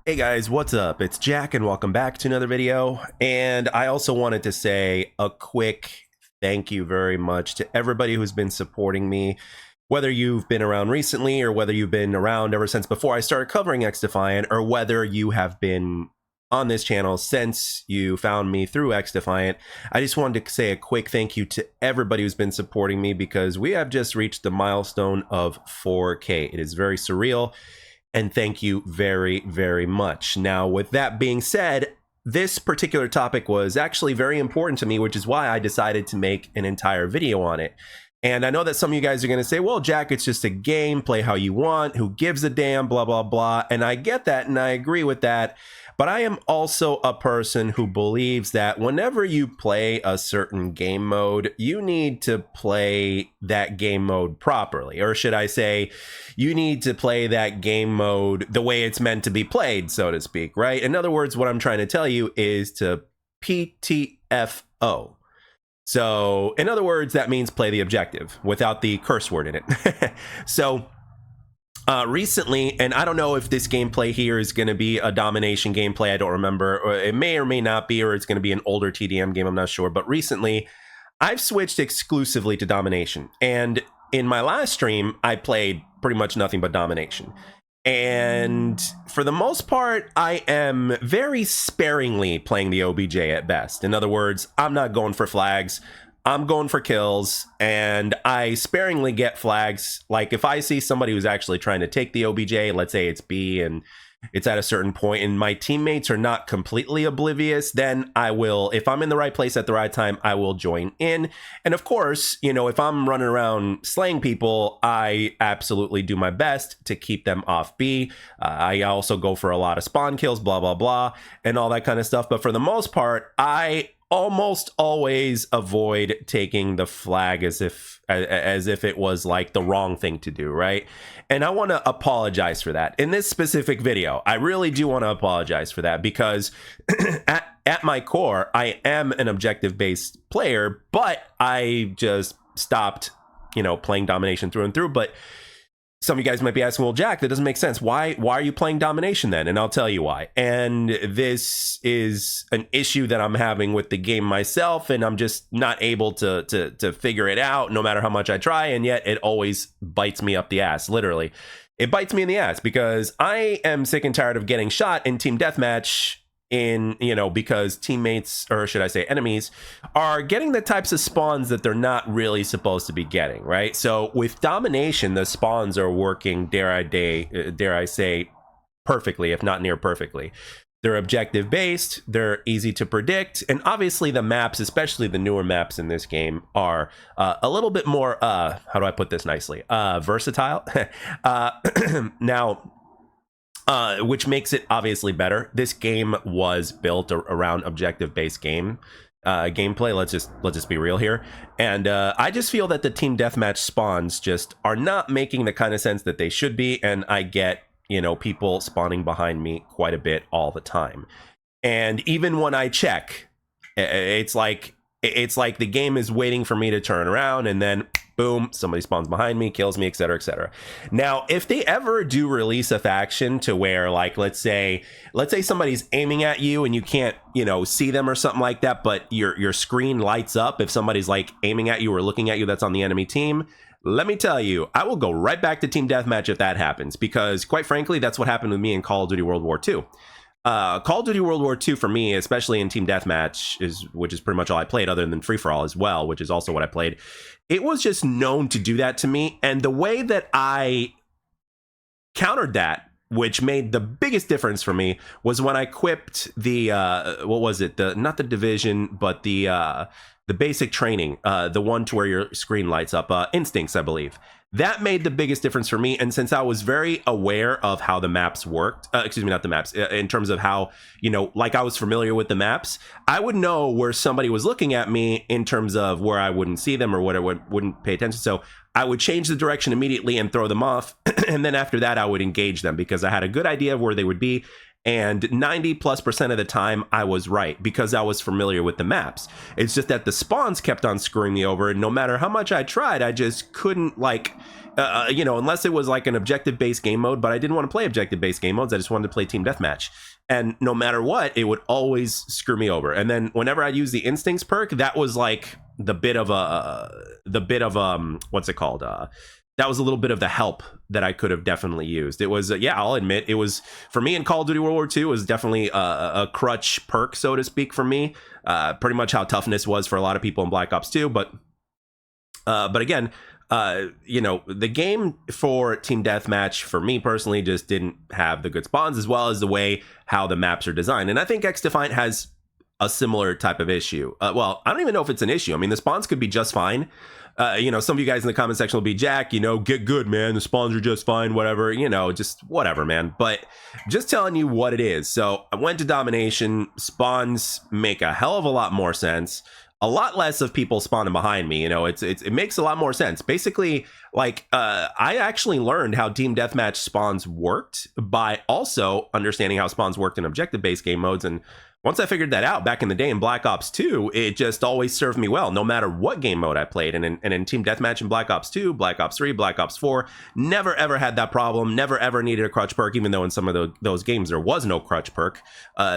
Hey guys, what's up? It's Jack and welcome back to another video. And I also wanted to say a quick thank you very much to everybody who's been supporting me, whether you've been around recently or whether you've been around ever since before I started covering XDefiant, or whether you have been on this channel since you found me through XDefiant. I just wanted to say a quick thank you to everybody who's been supporting me because we have just reached the milestone of 4K. It is very surreal. And thank you very, very much. Now, with that being said, this particular topic was actually very important to me, which is why I decided to make an entire video on it. And I know that some of you guys are going to say, well, Jack, it's just a game, play how you want, who gives a damn, blah, blah, blah. And I get that, and I agree with that. But I am also a person who believes that whenever you play a certain game mode, you need to play that game mode properly. Or should I say, you need to play that game mode the way it's meant to be played, so to speak, right? In other words, what I'm trying to tell you is to PTFO. So, in other words, that means play the objective without the curse word in it. So, recently, and I don't know if this gameplay here is going to be a domination gameplay, I don't remember, or it may or may not be, or it's going to be an older TDM game, I'm not sure, but recently I've switched exclusively to domination, and in my last stream I played pretty much nothing but domination, and for the most part I am very sparingly playing the OBJ at best. In other words, I'm not going for flags, I'm going for kills, and I sparingly get flags. Like if I see somebody who's actually trying to take the OBJ, let's say it's B and it's at a certain point and my teammates are not completely oblivious, then I will, if I'm in the right place at the right time, I will join in. And of course, you know, if I'm running around slaying people, I absolutely do my best to keep them off B. I also go for a lot of spawn kills, blah, blah, blah, and all that kind of stuff. But for the most part, I almost always avoid taking the flag as if it was like the wrong thing to do, right? And I want to apologize for that in this specific video. I really do want to apologize for that because at my core I am an objective based player, but I just stopped, you know, playing domination through and through. But some of you guys might be asking, well, Jack, that doesn't make sense. Why are you playing domination then? And I'll tell you why. And this is an issue that I'm having with the game myself, and I'm just not able to figure it out no matter how much I try, and yet it always bites me up the ass, literally. It bites me in the ass because I am sick and tired of getting shot in team deathmatch because teammates, or should I say enemies, are getting the types of spawns that they're not really supposed to be getting, right? So with domination, the spawns are working, dare I say, perfectly, if not near perfectly. They're objective based, they're easy to predict, and obviously the maps, especially the newer maps in this game, are a little bit more, how do I put this nicely, versatile. Now, which makes it obviously better. This game was built around objective-based gameplay. Let's just be real here. And I just feel that the team deathmatch spawns just are not making the kind of sense that they should be. And I get, you know, people spawning behind me quite a bit all the time. And even when I check, it's like the game is waiting for me to turn around, and then boom, somebody spawns behind me, kills me, etc., etc. Now, if they ever do release a faction to where, like, let's say somebody's aiming at you and you can't, you know, see them or something like that, but your screen lights up if somebody's like aiming at you or looking at you that's on the enemy team, let me tell you, I will go right back to team deathmatch if that happens, because quite frankly, that's what happened with me in Call of Duty World War II. Call of Duty World War II for me, especially in team deathmatch, which is pretty much all I played, other than free for all as well, which is also what I played. It was just known to do that to me, and the way that I countered that, which made the biggest difference for me, was when I equipped the what was it? Not the division, but the basic training, the one to where your screen lights up, instincts, I believe. That made the biggest difference for me, and since I was very aware of how the maps worked, excuse me, not the maps, in terms of how, you know, like I was familiar with the maps, I would know where somebody was looking at me in terms of where I wouldn't see them or what I wouldn't pay attention. So I would change the direction immediately and throw them off, and then after that I would engage them because I had a good idea of where they would be. And 90+% of the time, I was right because I was familiar with the maps. It's just that the spawns kept on screwing me over, and no matter how much I tried, I just couldn't, like, unless it was like an objective-based game mode, but I didn't want to play objective-based game modes. I just wanted to play Team Deathmatch. And no matter what, it would always screw me over. And then whenever I used the Instincts perk, that was like what's it called? That was a little bit of the help that I could have definitely used. It was, I'll admit, it was, for me in Call of Duty World War II, it was definitely a crutch perk, so to speak, for me. Pretty much how toughness was for a lot of people in Black Ops 2. But again, the game for Team Deathmatch, for me personally, just didn't have the good spawns, as well as the way how the maps are designed. And I think XDefiant has a similar type of issue. Well, I don't even know if it's an issue. I mean, the spawns could be just fine. Some of you guys in the comment section will be, Jack, get good, man. The spawns are just fine, whatever, just whatever, man. But just telling you what it is. So I went to Domination. Spawns make a hell of a lot more sense. A lot less of people spawning behind me. It makes a lot more sense. Basically, like, I actually learned how Team Deathmatch spawns worked by also understanding how spawns worked in objective-based game modes. And once I figured that out back in the day in Black Ops 2, it just always served me well, no matter what game mode I played. And in Team Deathmatch in Black Ops 2, Black Ops 3, Black Ops 4, never ever had that problem, never ever needed a crutch perk, even though in some of those games there was no crutch perk.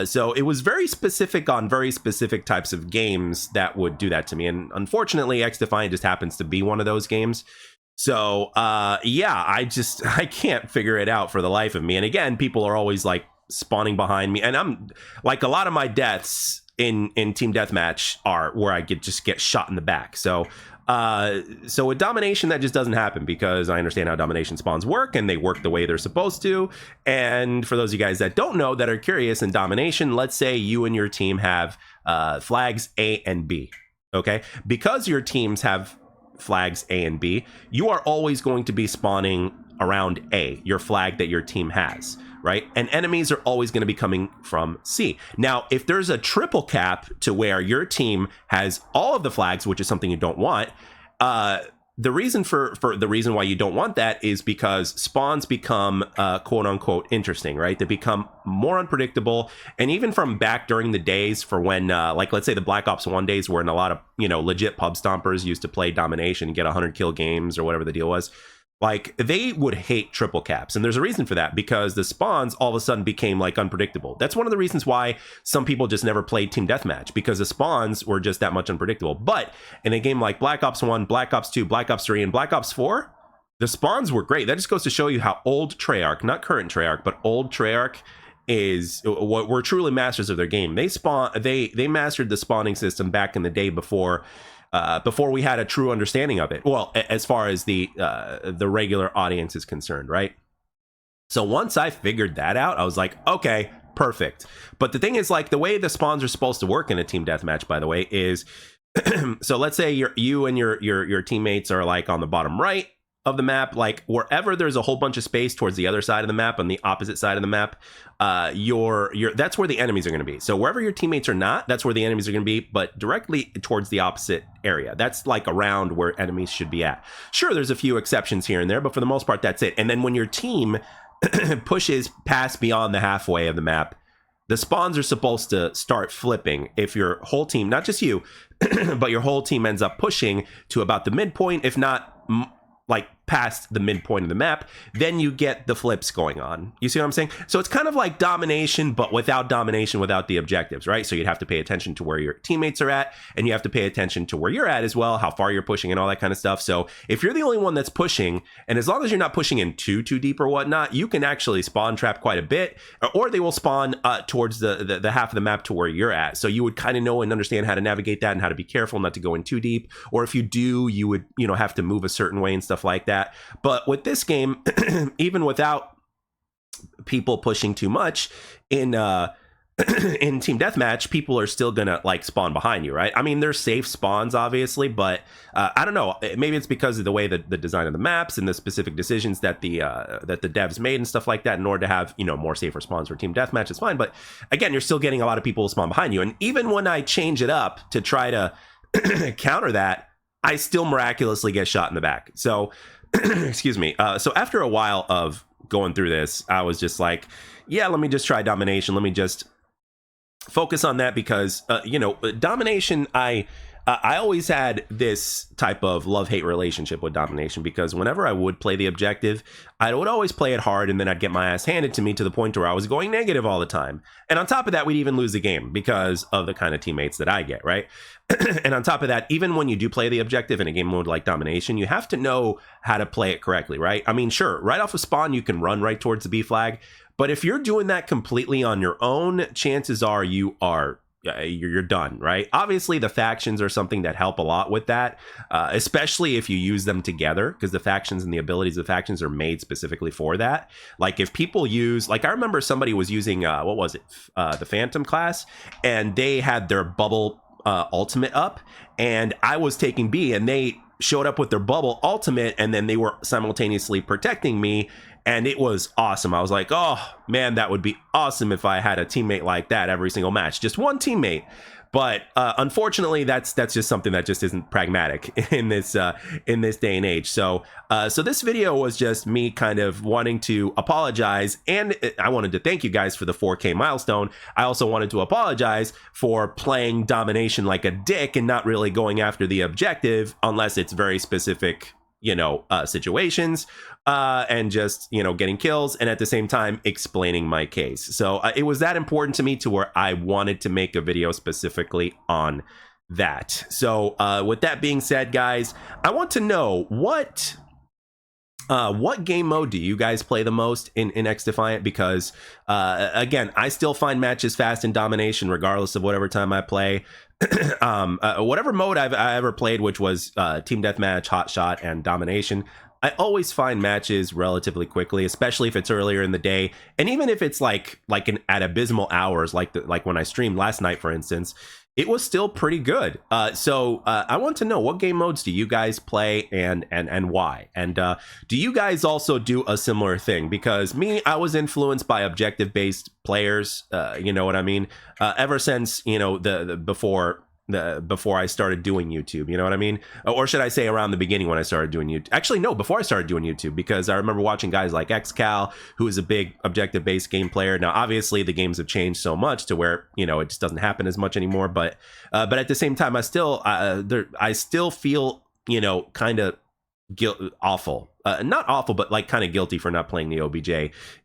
So it was very specific on very specific types of games that would do that to me. And unfortunately, XDefiant just happens to be one of those games. So, I can't figure it out for the life of me. And again, people are always like, spawning behind me, and I'm like, a lot of my deaths in Team Deathmatch are where I just get shot in the back. So with Domination, that just doesn't happen because I understand how Domination spawns work, and they work the way they're supposed to. And for those of you guys that don't know, that are curious, in Domination, let's say you and your team have flags A and B. Okay, because your teams have flags A and B, you are always going to be spawning around A, your flag that your team has. Right? And enemies are always going to be coming from C. Now, if there's a triple cap to where your team has all of the flags, which is something you don't want, the reason the reason why you don't want that is because spawns become quote unquote interesting, right? They become more unpredictable. And even from back during the days for when, like, let's say the Black Ops 1 days, when a lot of, legit pub stompers used to play Domination and get 100 kill games or whatever the deal was. Like, they would hate triple caps. And there's a reason for that, because the spawns all of a sudden became, like, unpredictable. That's one of the reasons why some people just never played Team Deathmatch, because the spawns were just that much unpredictable. But in a game like Black Ops 1, Black Ops 2, Black Ops 3, and Black Ops 4, the spawns were great. That just goes to show you how old Treyarch, not current Treyarch, but old Treyarch is, what were truly masters of their game. They mastered the spawning system back in the day before we had a true understanding of it. Well, as far as the regular audience is concerned, right? So once I figured that out, I was like, okay, perfect. But the thing is, like, the way the spawns are supposed to work in a team deathmatch, by the way, is so let's say you and your teammates are like on the bottom right of the map, like wherever there's a whole bunch of space towards the other side of the map, on the opposite side of the map, that's where the enemies are going to be. So wherever your teammates are not, that's where the enemies are going to be, but directly towards the opposite area. That's like around where enemies should be at. Sure, there's a few exceptions here and there, but for the most part, that's it. And then when your team pushes past beyond the halfway of the map, the spawns are supposed to start flipping. If your whole team, not just you, but your whole team ends up pushing to about the midpoint, if not like past the midpoint of the map, then you get the flips going on. You see what I'm saying? So it's kind of like Domination, but without Domination, without the objectives, right? So you'd have to pay attention to where your teammates are at, and you have to pay attention to where you're at as well, how far you're pushing and all that kind of stuff. So if you're the only one that's pushing, and as long as you're not pushing in too deep or whatnot, you can actually spawn trap quite a bit, or they will spawn towards the half of the map to where you're at. So you would kind of know and understand how to navigate that and how to be careful not to go in too deep. Or if you do, you would, have to move a certain way and stuff like that. But with this game, even without people pushing too much in Team Deathmatch, people are still gonna like spawn behind you, right? I mean, there's safe spawns, obviously, but I don't know. Maybe it's because of the way that the design of the maps and the specific decisions that the devs made and stuff like that in order to have more safer spawns for Team Deathmatch. It's fine, but again, you're still getting a lot of people to spawn behind you, and even when I change it up to try to counter that, I still miraculously get shot in the back. So excuse me. So after a while of going through this, I was just like, yeah, let me just try Domination. Let me just focus on that because, you know, Domination, I always had this type of love-hate relationship with Domination because whenever I would play the objective, I would always play it hard and then I'd get my ass handed to me to the point where I was going negative all the time. And on top of that, we'd even lose the game because of the kind of teammates that I get, right? And on top of that, even when you do play the objective in a game mode like Domination, you have to know how to play it correctly, right? I mean, sure, right off of spawn, you can run right towards the B flag. But if you're doing that completely on your own, chances are you're done, right? Obviously, the factions are something that help a lot with that, especially if you use them together, because the factions and the abilities of the factions are made specifically for that. Like if people use, like I remember somebody was using, what was it? The Phantom class, and they had their bubble ultimate up, and I was taking B, and they showed up with their bubble ultimate, and then they were simultaneously protecting me. And it was awesome. I was like, oh, man, that would be awesome if I had a teammate like that every single match. Just one teammate. But unfortunately, that's just something that just isn't pragmatic in this day and age. So this video was just me kind of wanting to apologize. And I wanted to thank you guys for the 4K milestone. I also wanted to apologize for playing Domination like a dick and not really going after the objective unless it's very specific, you know, situations, and just, you know, getting kills and at the same time explaining my case. So it was that important to me to where I wanted to make a video specifically on that. So with that being said, guys, I want to know what game mode do you guys play the most in XDefiant? Because again, I still find matches fast in Domination regardless of whatever time I play. Whatever mode I ever played, which was Team Deathmatch, Hot Shot, and Domination, I always find matches relatively quickly, especially if it's earlier in the day, and even if it's like at abysmal hours, like when I streamed last night, for instance, it was still pretty good. So I want to know, what game modes do you guys play and why? And do you guys also do a similar thing? Because me, I was influenced by objective-based players. You know what I mean? Ever since, you know, before I started doing YouTube, you know what I mean? Or should I say around the beginning when I started doing YouTube? Actually, no, before I started doing YouTube, because I remember watching guys like XCal, who is a big objective-based game player. Now, obviously, the games have changed so much to where, you know, it just doesn't happen as much anymore. But at the same time, I still feel, you know, kind of awful. Not awful, but like kind of guilty for not playing the OBJ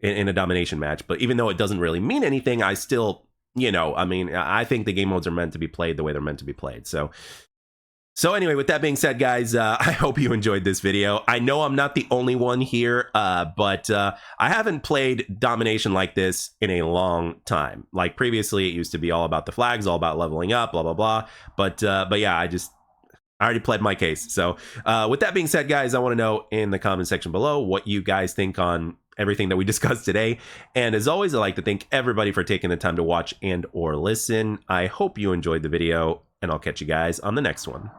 in a Domination match. But even though it doesn't really mean anything, I still, you know, I mean, I think the game modes are meant to be played the way they're meant to be played. So anyway, with that being said, guys, I hope you enjoyed this video. I know I'm not the only one here, but I haven't played Domination like this in a long time. Like previously, it used to be all about the flags, all about leveling up, blah, blah, blah. But yeah, I already played my case. So with that being said, guys, I want to know in the comment section below what you guys think on everything that we discussed today. And as always, I'd like to thank everybody for taking the time to watch and or listen. I hope you enjoyed the video, and I'll catch you guys on the next one.